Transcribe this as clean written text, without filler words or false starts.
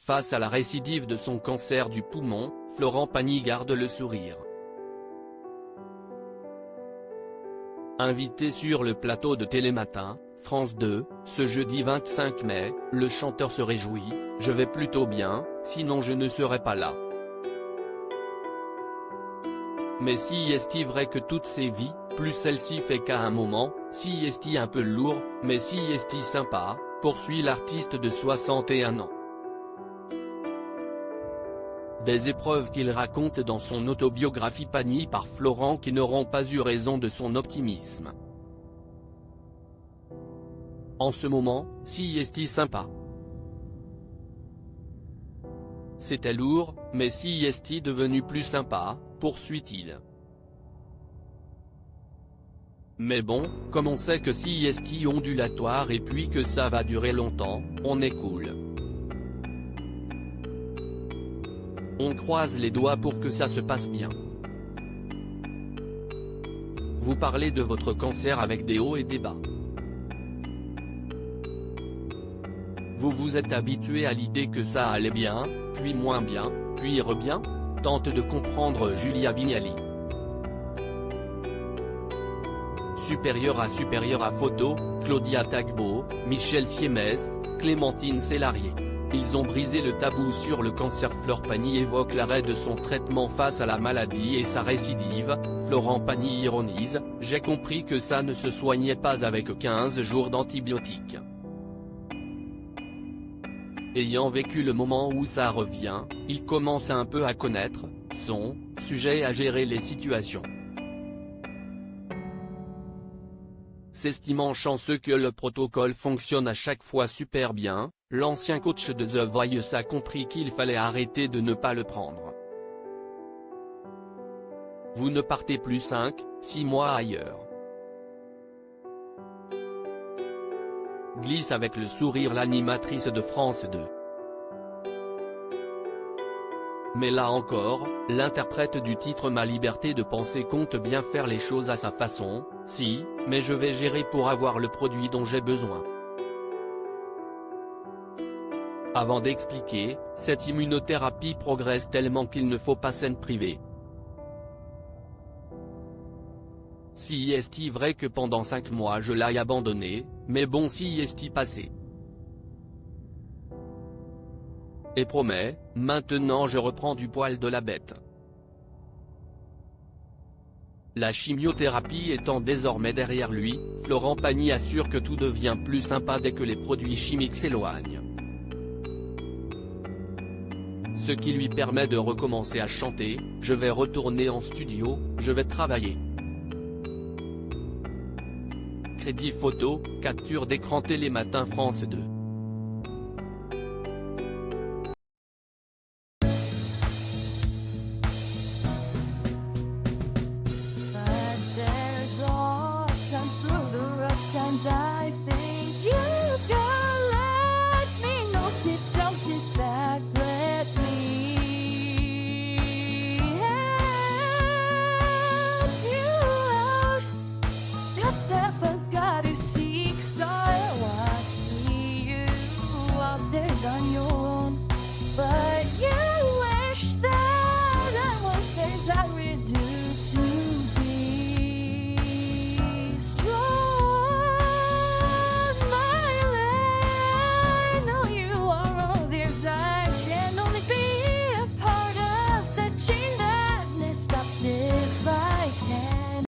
Face à la récidive de son cancer du poumon, Florent Pagny garde le sourire. Invité sur le plateau de Télématin, France 2, ce jeudi 25 mai, le chanteur se réjouit « Je vais plutôt bien, sinon je ne serais pas là ». Mais si est-il vrai que toutes ces vies, plus celle-ci fait qu'à un moment, si est-il un peu lourd, mais si est-il sympa, poursuit l'artiste de 61 ans. Des épreuves qu'il raconte dans son autobiographie Pagny par Florent qui n'auront pas eu raison de son optimisme. En ce moment, si est-il sympa. C'était lourd, mais si est-il devenu plus sympa, poursuit-il. Mais bon, comme on sait que si est-il ondulatoire et puis que ça va durer longtemps, on est cool. On croise les doigts pour que ça se passe bien. Vous parlez de votre cancer avec des hauts et des bas. Vous vous êtes habitué à l'idée que ça allait bien, puis moins bien, puis re-bien ? Tente de comprendre Julia Vignali. Supérieur à photo, Claudia Tagbo, Michel Siemès, Clémentine Célarié. Ils ont brisé le tabou sur le cancer. Florent Pagny évoque l'arrêt de son traitement face à la maladie et sa récidive. Florent Pagny ironise « J'ai compris que ça ne se soignait pas avec 15 jours d'antibiotiques. Ayant vécu le moment où ça revient, il commence un peu à connaître son sujet et à gérer les situations. S'estimant chanceux que le protocole fonctionne à chaque fois super bien, l'ancien coach de The Voice a compris qu'il fallait arrêter de ne pas le prendre. Vous ne partez plus 5-6 mois ailleurs. Glisse avec le sourire l'animatrice de France 2. Mais là encore, l'interprète du titre Ma liberté de penser compte bien faire les choses à sa façon, si, mais je vais gérer pour avoir le produit dont j'ai besoin. Avant d'expliquer, cette immunothérapie progresse tellement qu'il ne faut pas scène privée. Si est-il vrai que pendant 5 mois je l'ai abandonné, mais bon si est-il passé. Et promet, maintenant je reprends du poil de la bête. La chimiothérapie étant désormais derrière lui, Florent Pagny assure que tout devient plus sympa dès que les produits chimiques s'éloignent. Ce qui lui permet de recommencer à chanter, je vais retourner en studio, je vais travailler. Crédit photo, capture d'écran Télématin France 2. But there's all times through the rough times